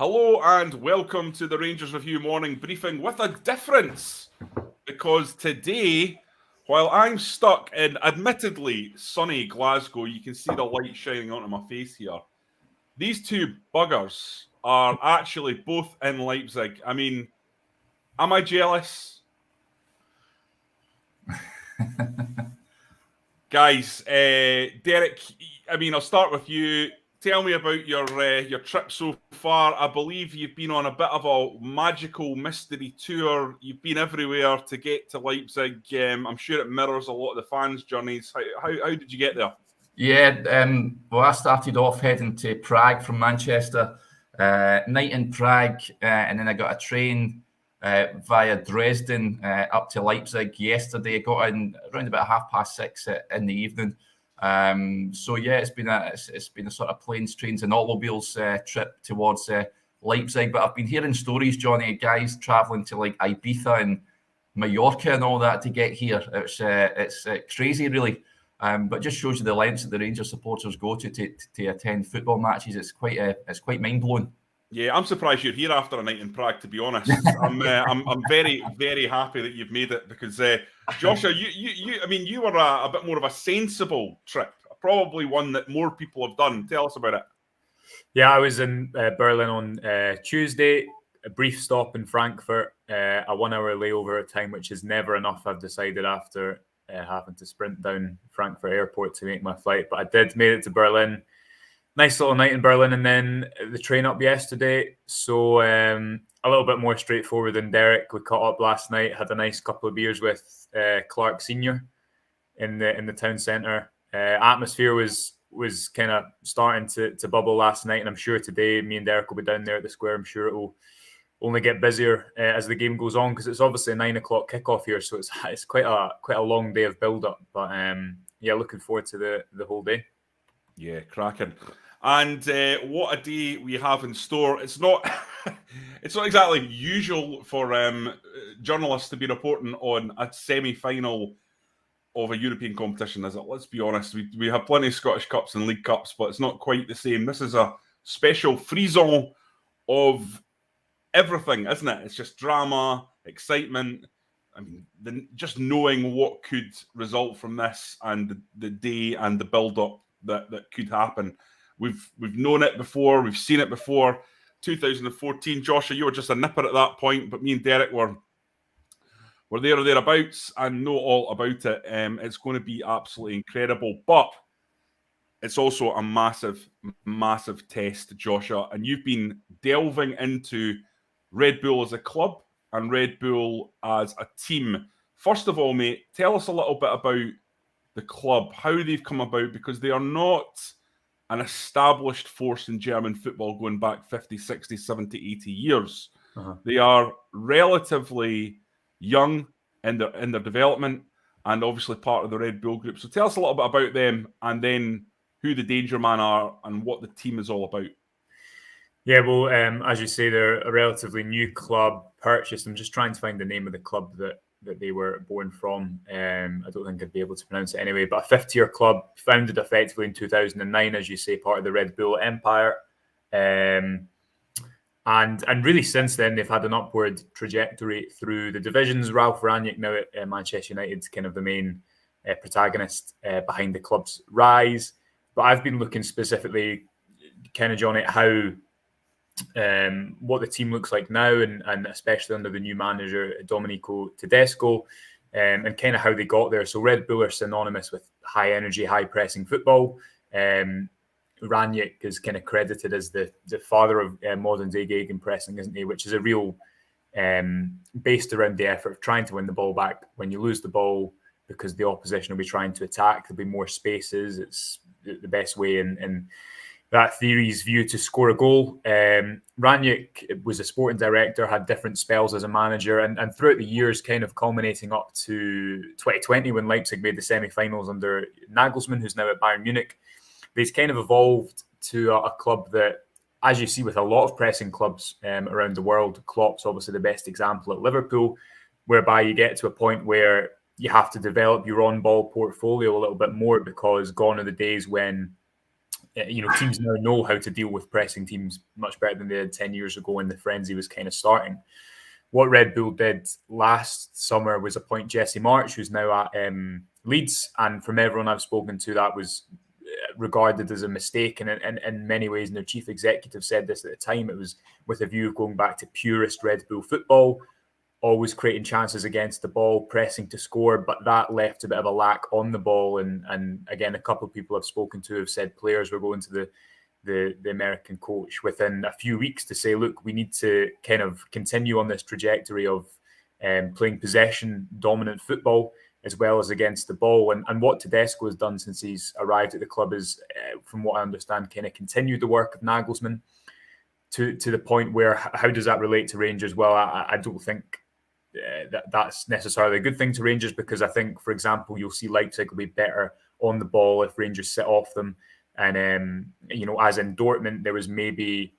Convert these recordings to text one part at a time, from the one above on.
Hello and welcome to the Rangers Review morning briefing with a difference. Because today, while I'm stuck in admittedly sunny Glasgow, you can see the light shining onto my face here. These two buggers are actually both in Leipzig. I mean, am I jealous? Guys, Derek, I mean, I'll start with you. Tell me about your trip so far. I believe you've been on a bit of a magical mystery tour. You've been everywhere to get to Leipzig. I'm sure it mirrors a lot of the fans' journeys. How did you get there? Yeah, well, I started off heading to Prague from Manchester, night in Prague, and then I got a train via Dresden up to Leipzig yesterday. I got in around about 6:30 in the evening. So yeah, it's been a sort of planes, trains, and automobiles trip towards Leipzig. But I've been hearing stories, Johnny, guys traveling to like Ibiza and Mallorca and all that to get here. It's crazy, really. But just shows you the lengths that the Rangers supporters go to attend football matches. It's quite mind blowing. Yeah, I'm surprised you're here after a night in Prague. To be honest, I'm very, very happy that you've made it because Joshua, you were a bit more of a sensible trip, probably one that more people have done. Tell us about it. Yeah, I was in Berlin on Tuesday. A brief stop in Frankfurt, a 1 hour layover at time, which is never enough. I've decided after having to sprint down Frankfurt Airport to make my flight, but I made it to Berlin. Nice little night in Berlin, and then the train up yesterday. So a little bit more straightforward than Derek. We caught up last night, had a nice couple of beers with Clark Senior in the town centre. Atmosphere was kind of starting to bubble last night, and I'm sure today me and Derek will be down there at the square. I'm sure it will only get busier as the game goes on because it's obviously a 9 o'clock kickoff here, so it's quite a long day of build up. But yeah, looking forward to the whole day. Yeah, cracking. And what a day we have in store. It's not exactly usual for journalists to be reporting on a semi-final of a European competition, is it? Let's be honest. We have plenty of Scottish Cups and League Cups, but it's not quite the same. This is a special frisson of everything, isn't it? It's just drama, excitement. I mean, just knowing what could result from this and the day and the build-up that could happen. We've known it before. We've seen it before. 2014, Joshua, you were just a nipper at that point, but me and Derek were there or thereabouts and know all about it. It's going to be absolutely incredible, but it's also a massive, massive test, Joshua. And you've been delving into Red Bull as a club and Red Bull as a team. First of all, mate, tell us a little bit about the club, how they've come about, because they are not an established force in German football going back 50, 60, 70, 80 years. Uh-huh. They are relatively young in their development and obviously part of the Red Bull group. So tell us a little bit about them and then who the Danger Man are and what the team is all about. Yeah, well, as you say, they're a relatively new club purchased. I'm just trying to find the name of the club that they were born from. I don't think I'd be able to pronounce it anyway, but a fifth-tier club founded effectively in 2009, as you say, part of the Red Bull empire. And really since then, they've had an upward trajectory through the divisions. Ralf Rangnick now at Manchester United, kind of the main protagonist behind the club's rise. But I've been looking specifically, kind of, John, at how what the team looks like now, and especially under the new manager Domenico Tedesco, and kind of how they got there. So Red Bull are synonymous with high energy, high pressing football. Rangnick is kind of credited as the father of modern day gegenpressing, isn't he? Which is a real based around the effort of trying to win the ball back when you lose the ball, because the opposition will be trying to attack. There'll be more spaces. It's the best way in that theory's view to score a goal. Rangnick was a sporting director, had different spells as a manager, and throughout the years, kind of culminating up to 2020 when Leipzig made the semi-finals under Nagelsmann, who's now at Bayern Munich. They've kind of evolved to a club that, as you see with a lot of pressing clubs around the world, Klopp's obviously the best example at Liverpool, whereby you get to a point where you have to develop your on-ball portfolio a little bit more, because gone are the days when teams now know how to deal with pressing teams much better than they did 10 years ago when the frenzy was kind of starting. What Red Bull did last summer was appoint Jesse March, who's now at Leeds, and from everyone I've spoken to, that was regarded as a mistake, and in many ways, and their chief executive said this at the time, it was with a view of going back to purist Red Bull football, always creating chances against the ball, pressing to score, but that left a bit of a lack on the ball. And again, a couple of people I've spoken to have said players were going to the American coach within a few weeks to say, look, we need to kind of continue on this trajectory of playing possession, dominant football, as well as against the ball. And what Tedesco has done since he's arrived at the club is, from what I understand, kind of continue the work of Nagelsmann to the point where, how does that relate to Rangers? Well, I don't think that's necessarily a good thing to Rangers, because I think, for example, you'll see Leipzig will be better on the ball if Rangers sit off them. And, as in Dortmund, there was maybe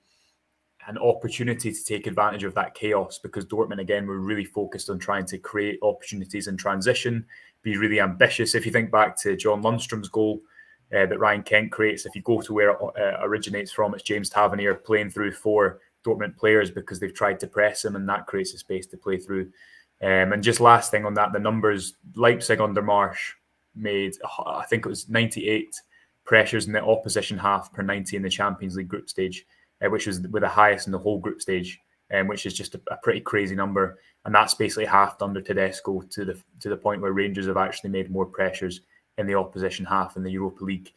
an opportunity to take advantage of that chaos, because Dortmund, again, were really focused on trying to create opportunities in transition, be really ambitious. If you think back to John Lundstrom's goal that Ryan Kent creates, if you go to where it originates from, it's James Tavernier playing through 4 Dortmund players because they've tried to press him, and that creates a space to play through. And just last thing on that, the numbers, Leipzig under Marsch made, I think it was 98 pressures in the opposition half per 90 in the Champions League group stage, which was with the highest in the whole group stage, which is just a pretty crazy number. And that's basically halved under Tedesco to the point where Rangers have actually made more pressures in the opposition half in the Europa League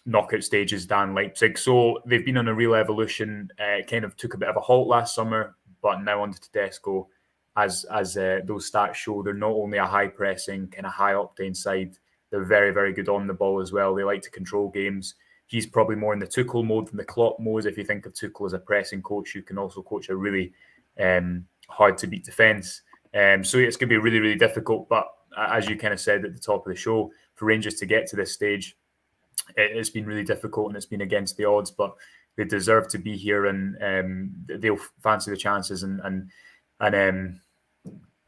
knockout stages than Leipzig. So they've been on a real evolution. Kind of took a bit of a halt last summer, but now under Tedesco, as those stats show, they're not only a high pressing, kind of high octane side, they're very, very good on the ball as well. They like to control games. He's probably more in the Tuchel mode than the Klopp mode. If you think of Tuchel as a pressing coach, you can also coach a really hard to beat defence. So it's going to be really, really difficult. But as you kind of said at the top of the show, for Rangers to get to this stage, it's been really difficult and it's been against the odds. But they deserve to be here, and they'll fancy the chances. And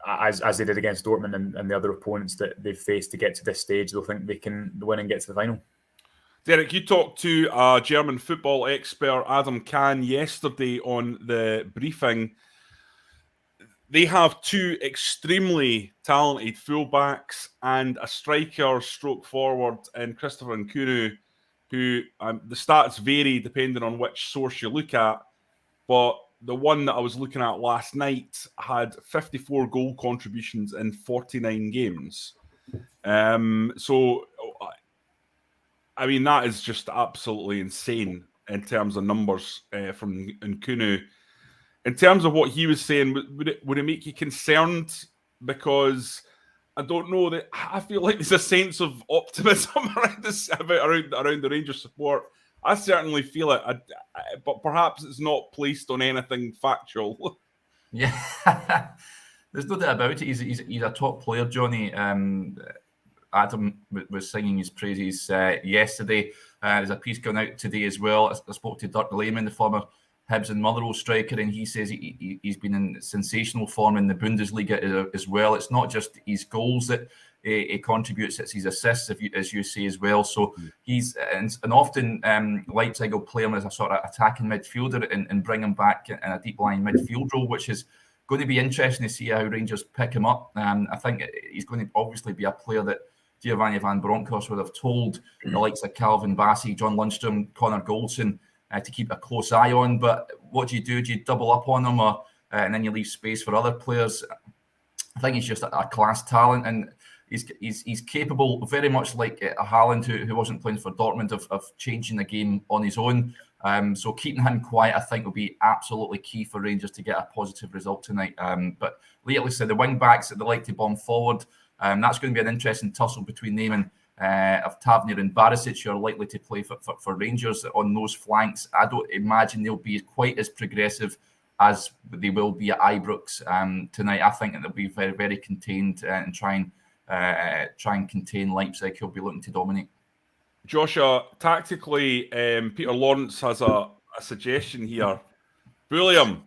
as they did against Dortmund and the other opponents that they've faced to get to this stage, they'll think they can win and get to the final. Derek, you talked to a German football expert, Adam Kahn, yesterday on the briefing. They have 2 extremely talented fullbacks and a striker stroke forward in Christopher Nkunku, who the stats vary depending on which source you look at, but the one that I was looking at last night had 54 goal contributions in 49 games. So, I mean, that is just absolutely insane in terms of numbers from Nkunku. In terms of what he was saying, would it make you concerned? Because I don't know, that I feel like there's a sense of optimism around the Rangers support. I certainly feel it, but perhaps it's not placed on anything factual. Yeah, there's no doubt about it. He's a top player, Johnny. Adam was singing his praises yesterday. There's a piece going out today as well. I spoke to Dirk Lehmann, the former Hibs and Motherwell striker, and he says he's been in sensational form in the Bundesliga as well. It's not just his goals that he contributes, it's his assists, as you say as well. So he's and often Leipzig will play him as a sort of attacking midfielder and bring him back in a deep line midfield role, which is going to be interesting to see how Rangers pick him up. I think he's going to obviously be a player that Giovanni van Bronckhorst would have told the likes of Calvin Bassey, John Lundstrom, Connor Goldson to keep a close eye on. But what do? Do you double up on him, or and then you leave space for other players? I think he's just a class talent, and he's capable, very much like a Haaland who wasn't playing for Dortmund, of changing the game on his own. So keeping him quiet, I think, will be absolutely key for Rangers to get a positive result tonight. But lately, so the wing backs that they like to bomb forward. That's going to be an interesting tussle between them and of Tavernier and Barisic, who are likely to play for Rangers on those flanks. I don't imagine they'll be quite as progressive as they will be at Ibrox tonight. I think that they'll be very, very contained and try and contain Leipzig, who'll be looking to dominate. Joshua, tactically, Peter Lawrence has a suggestion here. William,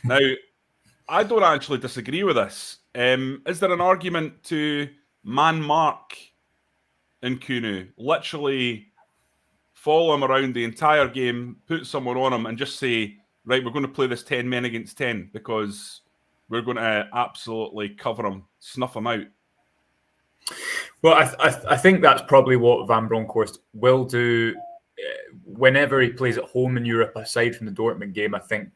now, I don't actually disagree with this. Is there an argument to man mark Nkunku, literally follow him around the entire game, put someone on him, and just say, right, we're going to play this 10 men against 10 because we're going to absolutely cover him, snuff him out? Well, I think that's probably what Van Bronckhorst will do whenever he plays at home in Europe, aside from the Dortmund game. I think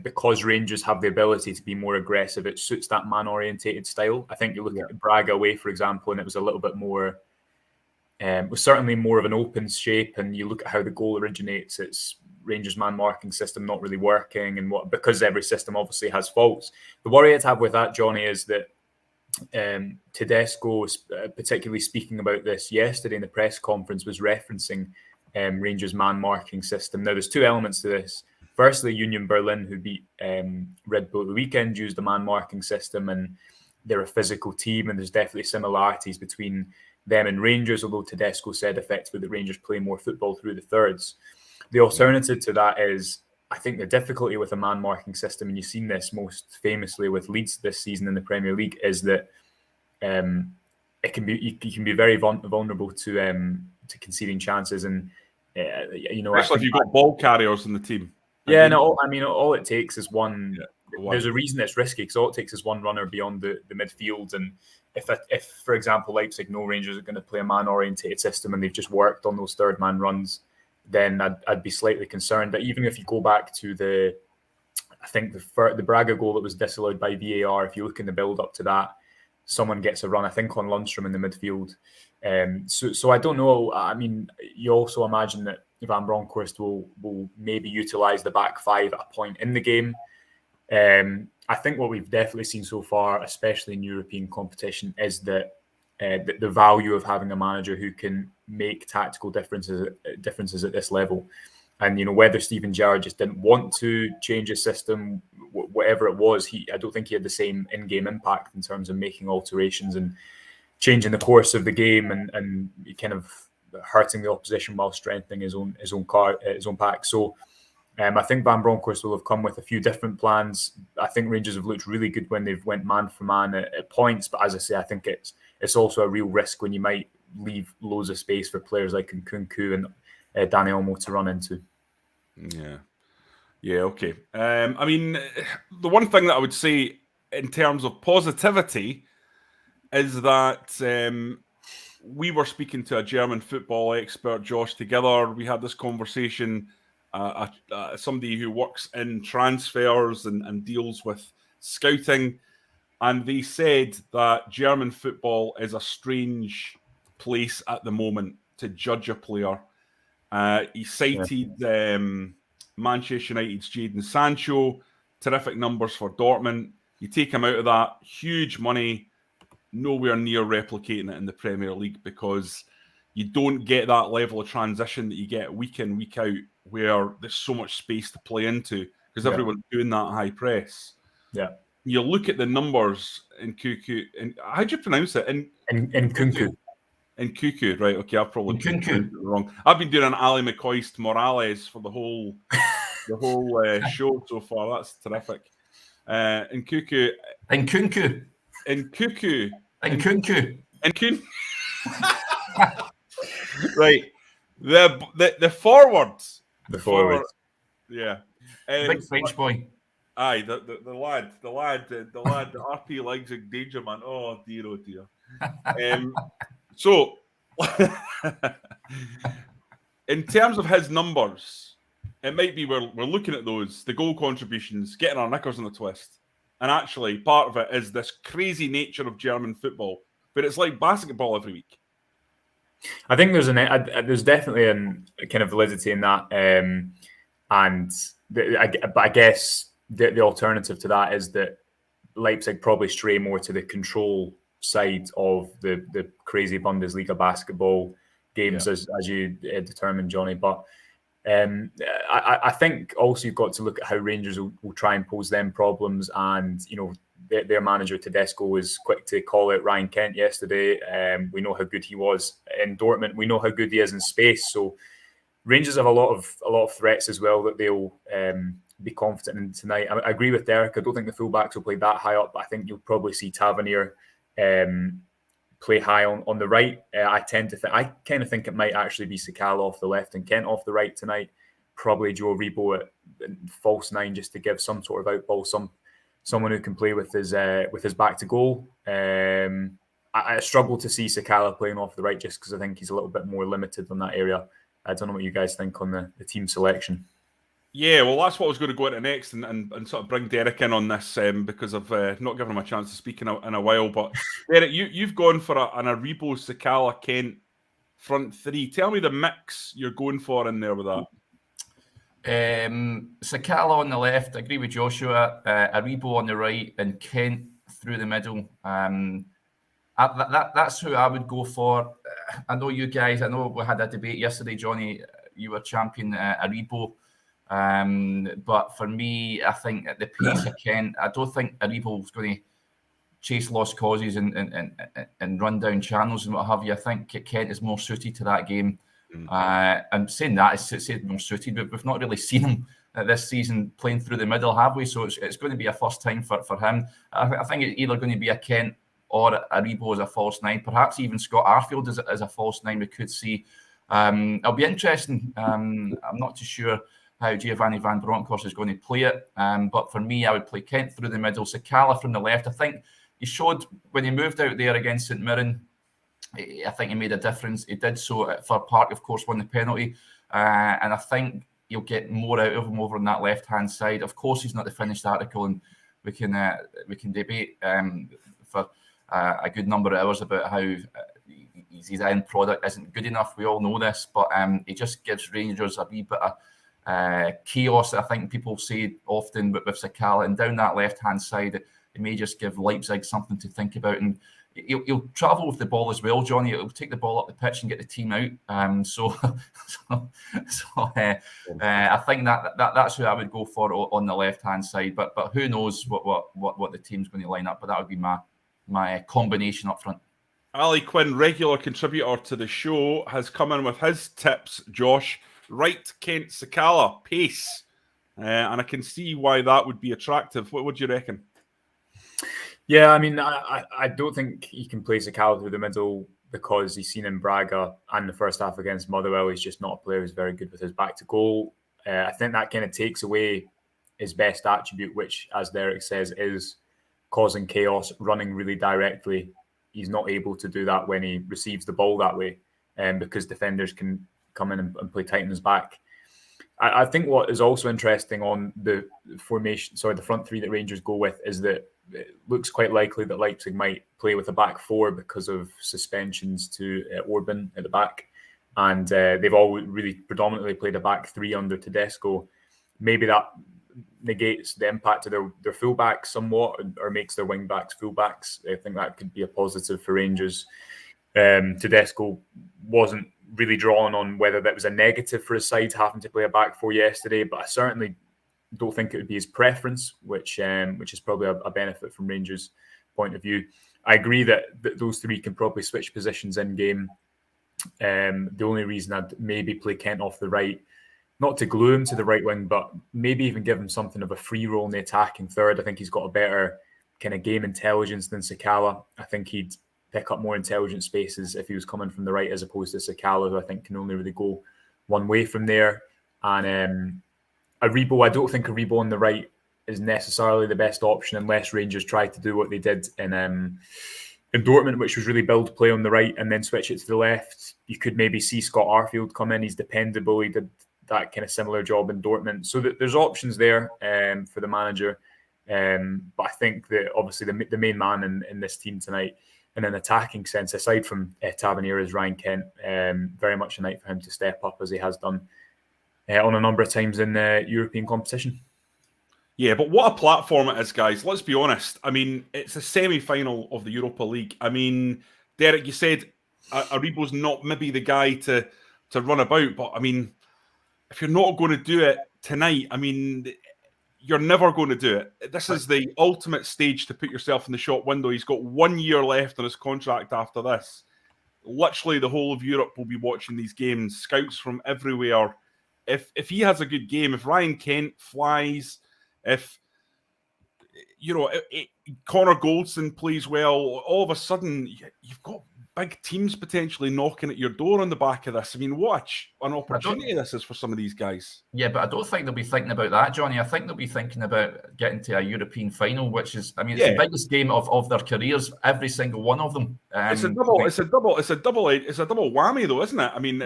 because Rangers have the ability to be more aggressive, it suits that man-orientated style. I think you look at Braga away, for example, and it was a little bit more, was certainly more of an open shape, and you look at how the goal originates, it's Rangers man marking system not really working, and because every system obviously has faults. The worry I'd have with that, Johnny, is that Tedesco, particularly speaking about this yesterday in the press conference, was referencing Rangers man marking system. Now, there's two elements to this. Firstly, Union Berlin, who beat Red Bull at the weekend, used the man marking system, and they're a physical team, and there's definitely similarities between them and Rangers, although Tedesco said effectively that Rangers play more football through the thirds. The alternative to that is, I think the difficulty with a man marking system, and you've seen this most famously with Leeds this season in the Premier League, is that it can be you can be very vulnerable to conceding chances, and especially if you've got ball carriers in the team. Yeah, no, I mean, all it takes is one. One. There's a reason it's risky, because all it takes is one runner beyond the midfield. And if, for example, Leipzig know Rangers are going to play a man-orientated system and they've just worked on those third-man runs, then I'd be slightly concerned. But even if you go back to I think the Braga goal that was disallowed by VAR, if you look in the build-up to that, someone gets a run, I think, on Lundstrom in the midfield. So I don't know. I mean, you also imagine that Van Bronckhorst will maybe utilise the back five at a point in the game. I think what we've definitely seen so far, especially in European competition, is that the value of having a manager who can make tactical differences at this level. And whether Steven Gerrard just didn't want to change his system, whatever it was, I don't think he had the same in-game impact in terms of making alterations and changing the course of the game and kind of hurting the opposition while strengthening his own pack. So I think Van Bronckhorst will have come with a few different plans. I think Rangers have looked really good when they've went man for man at points, but as I say, I think it's also a real risk when you might leave loads of space for players like Nkunku and Dani Olmo to run into. Yeah, okay. I mean, the one thing that I would say in terms of positivity is that we were speaking to a German football expert, Josh, together. We had this conversation, somebody who works in transfers and deals with scouting, and they said that German football is a strange place at the moment to judge a player. He cited Manchester United's Jadon Sancho, terrific numbers for Dortmund. You take him out of that, huge money, nowhere near replicating it in the Premier League, because you don't get that level of transition that you get week in, week out, where there's so much space to play into because everyone's doing that high press. Yeah. You look at the numbers in Cuckoo, and how do you pronounce it? In Nkunku. In Cuckoo, right? Okay, I've probably pronounced it wrong. I've been doing an Ali McCoist Morales for the whole show so far. That's terrific. In Cuckoo. Right. The forwards. The forwards. Yeah. Big French boy. Aye, the lad, the RP Leipzig danger man. Oh dear. So, in terms of his numbers, it might be we're looking at those, the goal contributions, getting our knickers in a twist. And actually, part of it is this crazy nature of German football, but it's like basketball every week. I think there's definitely a kind of validity in that, but I guess the alternative to that is that Leipzig probably stray more to the control side of the crazy Bundesliga basketball games, as you determined, Johnny. But I think also you've got to look at how Rangers will try and pose them problems, and their manager Tedesco was quick to call out Ryan Kent yesterday. We know how good he was in Dortmund. We know how good he is in space. So Rangers have a lot of threats as well that they'll be confident in tonight. I agree with Derek. I don't think the fullbacks will play that high up, but I think you'll probably see Tavernier play high on the right. I kind of think it might actually be Sakala off the left and Kent off the right tonight. Probably Joe Aribo at false 9 just to give some sort of outball, someone who can play with his back to goal. I struggle to see Sakala playing off the right just because I think he's a little bit more limited on that area. I don't know what you guys think on the team selection. Yeah, well, that's what I was going to go into next and sort of bring Derek in on this because I've not given him a chance to speak in a while. But Derek, you've gone for an Aribo, Sakala, Kent front three. Tell me the mix you're going for in there with that. Sakala on the left, I agree with Joshua. Aribo on the right and Kent through the middle. That's who I would go for. I know you guys, I know we had a debate yesterday, Johnny. You were champion Aribo. But for me, I think at the pace of Kent, I don't think Aribo's going to chase lost causes and run down channels and what have you. I think Kent is more suited to that game. I'm saying that it's more suited, but we've not really seen him this season playing through the middle, have we? So it's going to be a first time for him. I think it's either going to be a Kent or Aribo as a false 9, perhaps even Scott Arfield as a false 9 we could see. It'll be interesting. I'm not too sure how Giovanni Van Bronckhorst is going to play it. But for me, I would play Kent through the middle, Sakala from the left. I think he showed when he moved out there against St Mirren, I think he made a difference. He did so at Fir Park, of course, won the penalty. And I think you'll get more out of him over on that left-hand side. Of course, he's not the finished article, and we can debate for a good number of hours about how his end product isn't good enough. We all know this, but he just gives Rangers a wee bit of chaos. I think people say often with Sakala, and down that left-hand side, it may just give Leipzig something to think about. And he'll travel with the ball as well, Johnny. He'll take the ball up the pitch and get the team out. I think that's who I would go for on the left-hand side. But who knows what the team's going to line up? But that would be my combination up front. Ali Quinn, regular contributor to the show, has come in with his tips, Josh. Right, Kent, Sakala, pace. And I can see why that would be attractive. What do you reckon? Yeah, I mean, I don't think he can play Sakala through the middle because he's seen in Braga and the first half against Motherwell, he's just not a player who's very good with his back to goal. I think that kind of takes away his best attribute, which, as Derek says, is causing chaos, running really directly. He's not able to do that when he receives the ball that way, because defenders can come in and play tight on his back. I think what is also interesting on the front three that Rangers go with is that it looks quite likely that Leipzig might play with a back four because of suspensions to Orban at the back. And they've all really predominantly played a back three under Tedesco. Maybe that negates the impact of their fullbacks somewhat, or makes their wing backs fullbacks. I think that could be a positive for Rangers. Tedesco wasn't really drawn on whether that was a negative for his side having to play a back four yesterday, but I certainly don't think it would be his preference, which is probably a benefit from Rangers' point of view. I agree that those three can probably switch positions in game. The only reason I'd maybe play Kent off the right, not to glue him to the right wing, but maybe even give him something of a free role in the attacking third. I think he's got a better kind of game intelligence than Sakala. I think he'd pick up more intelligent spaces if he was coming from the right, as opposed to Sakala, who I think can only really go one way from there. And Aribo, I don't think Aribo on the right is necessarily the best option unless Rangers try to do what they did in Dortmund, which was really build play on the right and then switch it to the left. You could maybe see Scott Arfield come in. He's dependable. He did that kind of similar job in Dortmund. So there's options there for the manager. But I think that obviously the main man in this team tonight, in an attacking sense, aside from Tavernier, is Ryan Kent. Very much a night for him to step up, as he has done on a number of times in European competition. Yeah, but what a platform it is, guys. Let's be honest. I mean, it's a semi-final of the Europa League. I mean, Derek, you said Aribo's not maybe the guy to run about, but I mean, if you're not going to do it tonight, I mean, you're never going to do it. This is the ultimate stage to put yourself in the shop window. He's got 1 year left on his contract after this. Literally, the whole of Europe will be watching these games. Scouts from everywhere. If he has a good game, if Ryan Kent flies, if Connor Goldson plays well. All of a sudden, you've got big teams potentially knocking at your door on the back of this. I mean, what an opportunity this is for some of these guys. Yeah, but I don't think they'll be thinking about that, Johnny. I think they'll be thinking about getting to a European final, which is, I mean, it's the biggest game of their careers. Every single one of them. It's a double whammy, though, isn't it? I mean,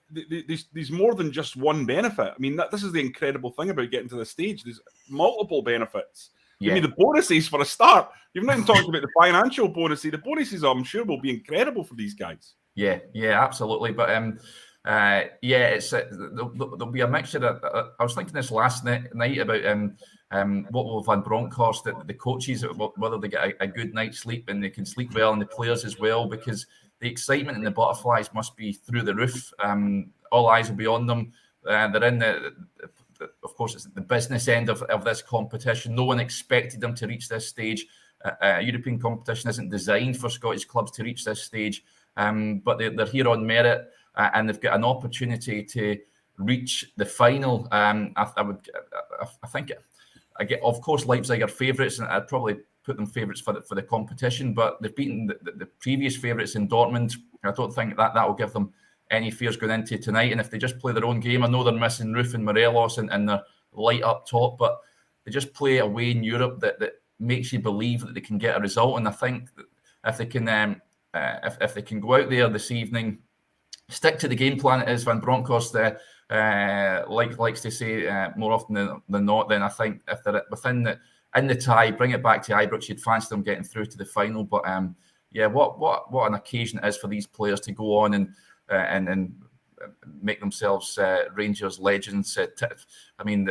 there's more than just one benefit. I mean, this is the incredible thing about getting to this stage. There's multiple benefits. Yeah. I mean, the bonuses for a start. You've not even talked about the financial bonuses. The bonuses, I'm sure, will be incredible for these guys. Yeah, absolutely. But it's there'll be a mixture. I was thinking this last night about what will Van Bronckhorst, the coaches, whether they get a good night's sleep and they can sleep well, and the players as well, because the excitement and the butterflies must be through the roof. All eyes will be on them. They're in of course, it's the business end of this competition. No one expected them to reach this stage. European competition isn't designed for Scottish clubs to reach this stage, but they're here on merit, and they've got an opportunity to reach the final. I think, of course, Leipzig are favourites, and I'd probably put them favourites for the competition, but they've beaten the previous favourites in Dortmund. I don't think that will give them any fears going into tonight. And if they just play their own game, I know they're missing Roof and Morelos and they're light up top, but they just play away in Europe that makes you believe that they can get a result. And I think that if they can if they can go out there this evening, stick to the game plan it is, Van Bronckhorst likes to say more often than not, then I think if they're in the tie, bring it back to Ibrox, you'd fancy them getting through to the final. But what an occasion it is for these players to go on and make themselves Rangers legends. I mean,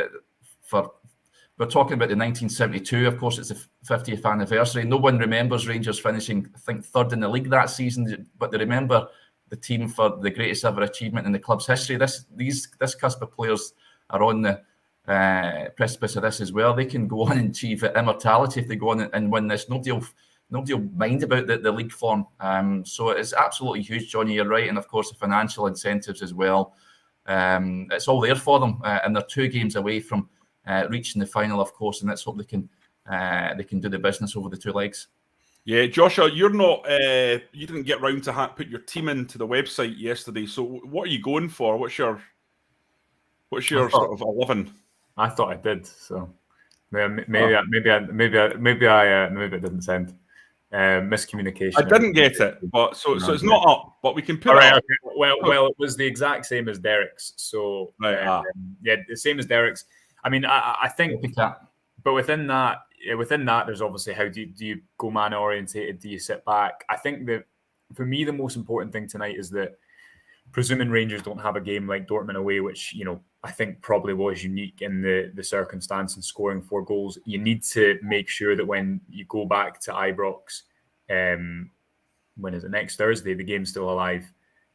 we're talking about the 1972. Of course, it's the 50th anniversary. No one remembers Rangers finishing, I think, third in the league that season, but they remember the team for the greatest ever achievement in the club's history. This cusp of players are on the precipice of this as well. They can go on and achieve immortality if they go on and win this. Nobody will mind about the league form. So it's absolutely huge, Johnny. You're right, and of course the financial incentives as well. It's all there for them, and they're 2 games away from reaching the final, of course. And let's hope they can do the business over the 2 legs. Yeah, Joshua, you're not. You didn't get round to put your team into the website yesterday. So what are you going for? What's your sort of 11? I thought I did. So maybe I didn't send. Miscommunication. I didn't get it, but so it's not up. But we can put it up. Okay. Well, it was the exact same as Derek's. So the same as Derek's. I mean, I think, but within that, there's obviously how do you go man orientated? Do you sit back? I think that for me, the most important thing tonight is that, presuming Rangers don't have a game like Dortmund away, which I think probably was unique in the circumstance and scoring 4 goals, you need to make sure that when you go back to Ibrox, when is it, next Thursday, the game's still alive.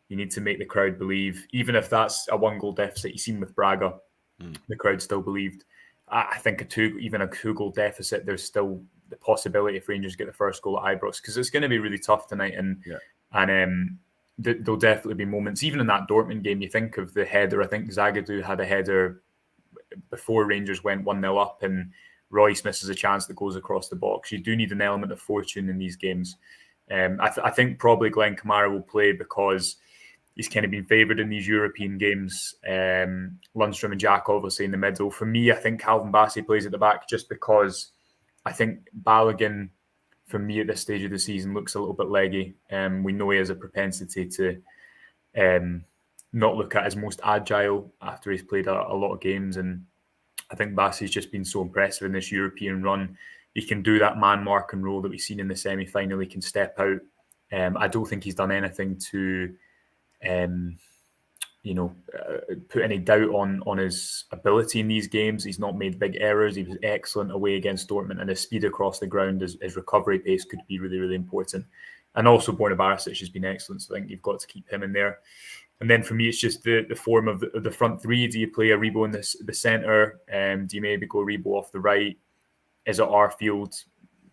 You need to make the crowd believe, even if that's a 1-goal deficit. You've seen with Braga, the crowd still believed. I think a 2-goal deficit, there's still the possibility if Rangers get the first goal at Ibrox, because it's going to be really tough tonight, and there'll definitely be moments, even in that Dortmund game. You think of the header. I think Zagadou had a header before Rangers went 1-0 up, and Royce misses a chance that goes across the box. You do need an element of fortune in these games. I think probably Glenn Kamara will play because he's kind of been favoured in these European games. Lundstrom and Jack obviously in the middle. For me, I think Calvin Bassey plays at the back just because I think Balogun, for me at this stage of the season, looks a little bit leggy. We know he has a propensity to not look at his most agile after he's played a lot of games. And I think Bassey's just been so impressive in this European run. He can do that man marking role that we've seen in the semi-final. He can step out. I don't think he's done anything to put any doubt on his ability in these games. He's not made big errors. He was excellent away against Dortmund, and his speed across the ground, his recovery pace could be really, really important. And also Borna Barisic has been excellent, so I think you've got to keep him in there. And then for me, it's just the form of the front 3. Do you play Aribo in the centre? Do you maybe go Aribo off the right? Is it Arfield?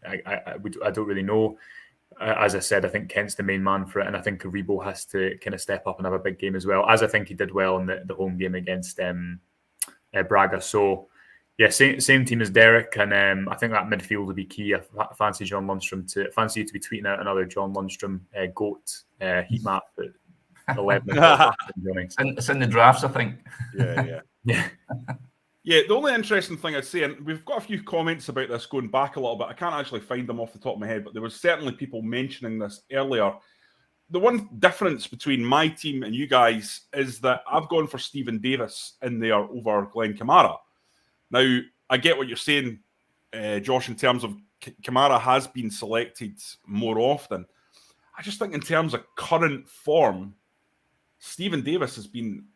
I don't really know. As I said, I think Kent's the main man for it, and I think Aribo has to kind of step up and have a big game as well, as I think he did well in the home game against Braga. So, Yeah, same team as Derek, and I think that midfield will be key. I fancy John Lundstrom fancy you to be tweeting out another John Lundstrom GOAT heat map at 11 o'clock. It's in the drafts, I think. Yeah. Yeah, the only interesting thing I'd say, and we've got a few comments about this going back a little bit. I can't actually find them off the top of my head, but there was certainly people mentioning this earlier. The one difference between my team and you guys is that I've gone for Stephen Davis in there over Glenn Kamara. Now, I get what you're saying, Josh, in terms of Kamara has been selected more often. I just think in terms of current form, Stephen Davis has been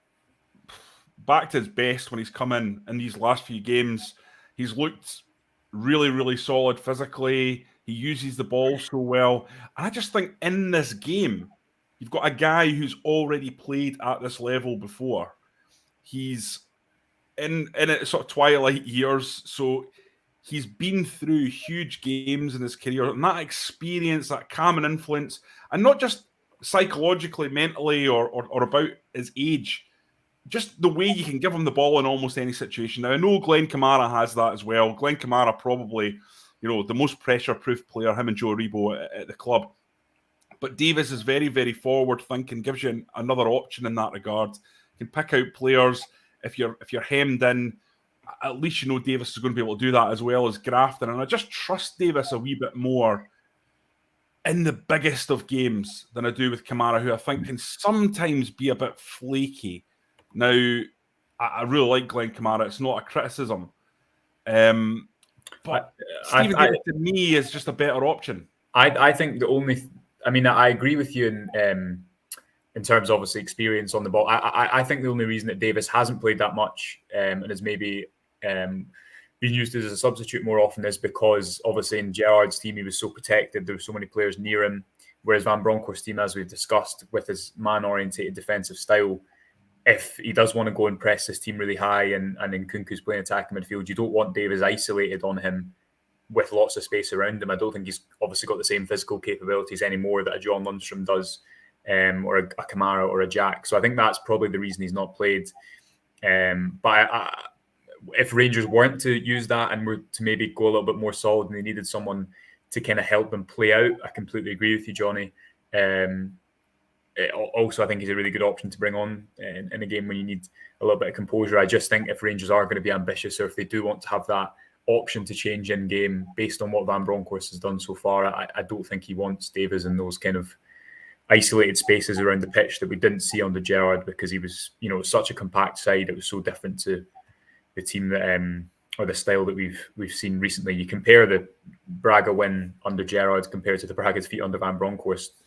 back to his best when he's come in these last few games. He's looked really, really solid physically. He uses the ball so well. And I just think in this game, you've got a guy who's already played at this level before. He's in it sort of twilight years, so he's been through huge games in his career, and that experience, that calming influence, and not just psychologically, mentally, or about his age, just the way you can give him the ball in almost any situation. Now, I know Glenn Kamara has that as well. Glenn Kamara probably, the most pressure-proof player, him and Joe Rebo at the club. But Davis is very, very forward-thinking, gives you another option in that regard. You can pick out players. If you're hemmed in, at least you know Davis is going to be able to do that as well as Grafton. And I just trust Davis a wee bit more in the biggest of games than I do with Kamara, who I think can sometimes be a bit flaky. Now, I really like Glenn Kamara. It's not a criticism. But Stephen Davis, to me, is just a better option. I think I agree with you in terms of obviously experience on the ball. I think the only reason that Davis hasn't played that much and is maybe been used as a substitute more often is because obviously in Gerrard's team he was so protected. There were so many players near him. Whereas Van Bronckhorst's team, as we've discussed, with his man-orientated defensive style, if he does want to go and press his team really high and Nkunku's playing attacking midfield, you don't want Davis isolated on him with lots of space around him. I don't think he's obviously got the same physical capabilities anymore that a John Lundstrom does, or a Kamara or a Jack. So I think that's probably the reason he's not played. But if Rangers weren't to use that and were to maybe go a little bit more solid and they needed someone to kind of help them play out, I completely agree with you, Johnny. Also, I think he's a really good option to bring on in a game when you need a little bit of composure. I just think if Rangers are going to be ambitious, or if they do want to have that option to change in game based on what Van Bronckhorst has done so far, I don't think he wants Davis in those kind of isolated spaces around the pitch that we didn't see under Gerrard, because he was, such a compact side. It was so different to the team that or the style that we've seen recently. You compare the Braga win under Gerrard compared to the Braga defeat under Van Bronckhorst,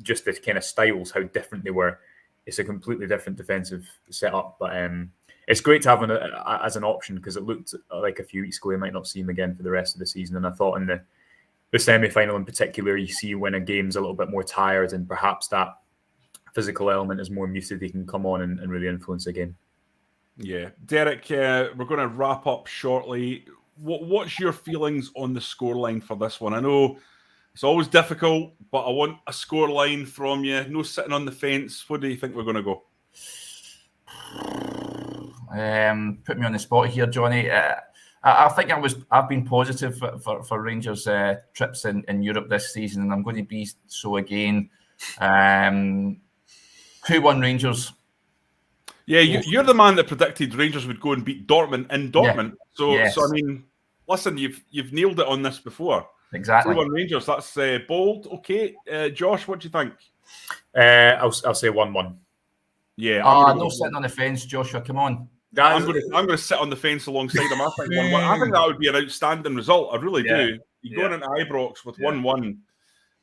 just the kind of styles, how different they were. It's a completely different defensive setup, but it's great to have him as an option, because it looked like a few weeks ago we might not see him again for the rest of the season. And I thought in the semi-final in particular, you see when a game's a little bit more tired and perhaps that physical element is more muted, he can come on and really influence the game. Yeah. Derek, we're going to wrap up shortly. What's your feelings on the scoreline for this one? I know it's always difficult, but I want a scoreline from you. No sitting on the fence. What do you think we're going to go? Put me on the spot here, Johnny. I think I've been positive for Rangers' trips in Europe this season, and I'm going to be so again. 2-1 Rangers. Yeah, you're the man that predicted Rangers would go and beat Dortmund in Dortmund. Yeah. So I mean, listen, you've nailed it on this before. Exactly. 2-1 Rangers. That's bold. Okay, Josh, what do you think? I'll say 1-1. Yeah. No sitting on the fence, Joshua. Come on. I'm going to sit on the fence alongside him. I think 1-1. I think that would be an outstanding result. I really do. You go into Ibrox with 1-1.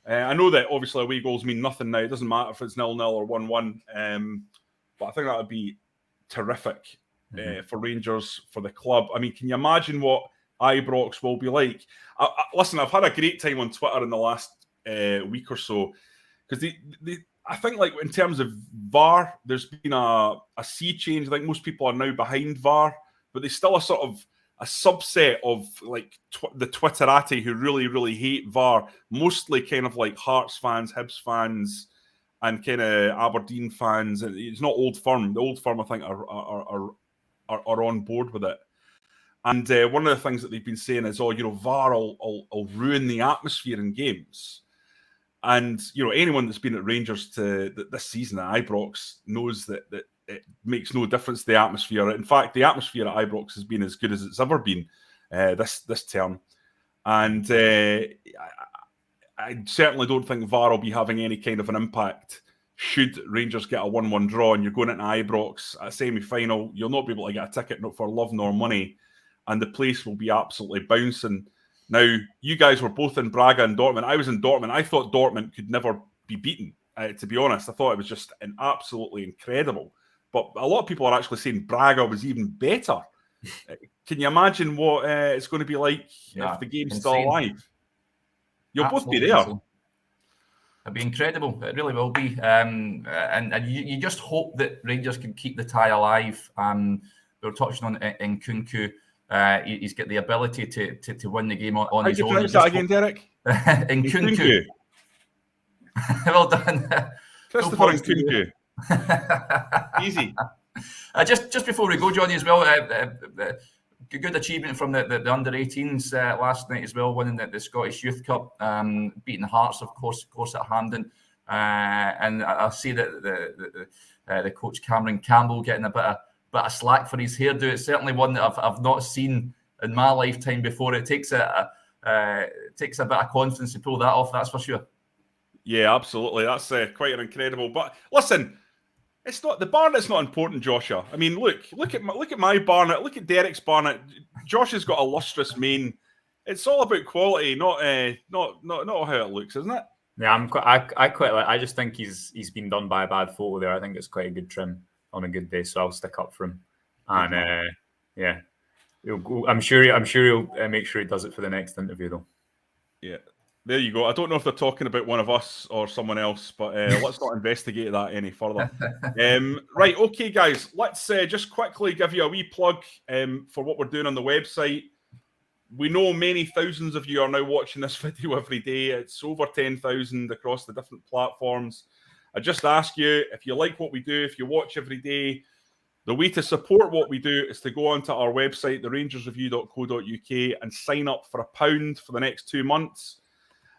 I know that obviously away goals mean nothing now. It doesn't matter if it's 0-0 or 1-1. But I think that would be terrific for Rangers, for the club. I mean, can you imagine what Ibrox will be like? Listen, I've had a great time on Twitter in the last week or so, because I think, like, in terms of VAR, there's been a sea change. I think most people are now behind VAR, but there's still a sort of a subset of like the Twitterati who really, really hate VAR, mostly kind of like Hearts fans, Hibs fans, and kind of Aberdeen fans. It's not Old Firm. The Old Firm, I think, are on board with it. And one of the things that they've been saying is, VAR will ruin the atmosphere in games. And, anyone that's been at Rangers this season at Ibrox knows that it makes no difference to the atmosphere. In fact, the atmosphere at Ibrox has been as good as it's ever been this term. And I certainly don't think VAR will be having any kind of an impact should Rangers get a 1-1 draw and you're going into Ibrox at a semi-final. You'll not be able to get a ticket, not for love nor money, and the place will be absolutely bouncing. Now, you guys were both in Braga and Dortmund. I was in Dortmund. I thought Dortmund could never be beaten, to be honest. I thought it was just absolutely incredible. But a lot of people are actually saying Braga was even better. Can you imagine what it's going to be like if the game's still alive? You'll absolutely both be there. Insane. It'll be incredible. It really will be. And you just hope that Rangers can keep the tie alive. We were touching on Nkunku. He's got the ability to win the game on his own. How do you pronounce that again, Derek? Nkunku. Well done. Christopher Nkunku. Easy. Just before we go, Johnny, as well, good achievement from the under-18s last night as well, winning the Scottish Youth Cup, beating Hearts, of course at Hampden. And I see that the coach Cameron Campbell getting a bit of slack for his hairdo. It's certainly one that I've not seen in my lifetime before. It takes a bit of confidence to pull that off, that's for sure. Yeah, absolutely. That's quite an incredible. But listen, it's not the barnet's not important, Joshua. I mean, look at my barnet. Look at Derek's barnet. Josh has got a lustrous mane. It's all about quality, not how it looks, isn't it? Yeah, I quite like. I just think he's been done by a bad photo there. I think it's quite a good trim on a good day, so I'll stick up for him. And yeah, I'm sure he'll make sure he does it for the next interview, though. Yeah. There you go. I don't know if they're talking about one of us or someone else, but let's not investigate that any further. Right, okay, guys. Let's just quickly give you a wee plug for what we're doing on the website. We know many thousands of you are now watching this video every day. It's over 10,000 across the different platforms. I just ask you, if you like what we do, if you watch every day, the way to support what we do is to go onto our website, therangersreview.co.uk, and sign up for £1 for the next 2 months.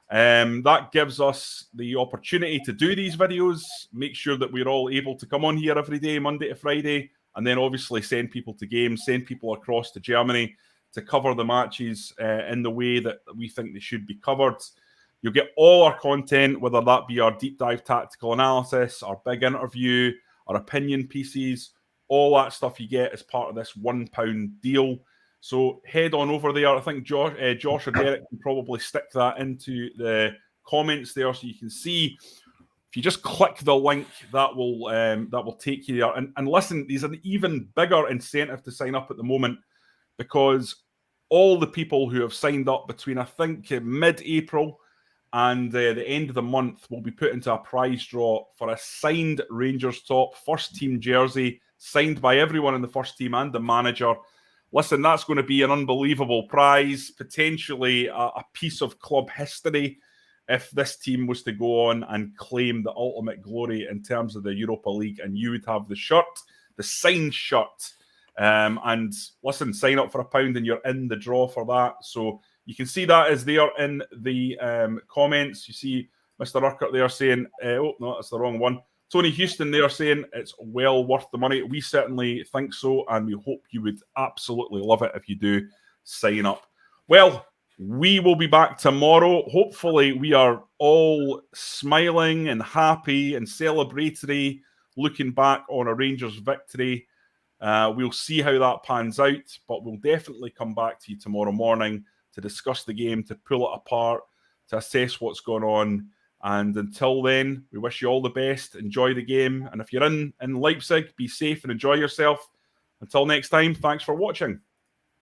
That gives us the opportunity to do these videos, make sure that we're all able to come on here every day, Monday to Friday, and then obviously send people to games, send people across to Germany to cover the matches in the way that we think they should be covered. You'll get all our content, whether that be our deep dive tactical analysis, our big interview, our opinion pieces, all that stuff you get as part of this £1 deal. So head on over there. I think Josh or Derek can probably stick that into the comments there so you can see. If you just click the link, that will take you there. And listen, there's an even bigger incentive to sign up at the moment, because all the people who have signed up between, I think, mid-April and the end of the month will be put into a prize draw for a signed Rangers top first team jersey, signed by everyone in the first team and the manager. Listen, that's going to be an unbelievable prize, potentially a piece of club history if this team was to go on and claim the ultimate glory in terms of the Europa League, and you would have the shirt, the signed shirt. And listen, sign up for £1 and you're in the draw for that. So you can see that is there in the comments. You see Mr. Urquhart there saying, oh, no, that's the wrong one. Tony Houston there saying it's well worth the money. We certainly think so, and we hope you would absolutely love it if you do sign up. Well, we will be back tomorrow. Hopefully, we are all smiling and happy and celebratory, looking back on a Rangers victory. We'll see how that pans out, but we'll definitely come back to you tomorrow morning to discuss the game, to pull it apart, to assess what's going on. And until then, we wish you all the best. Enjoy the game. And if you're in Leipzig, be safe and enjoy yourself. Until next time, thanks for watching.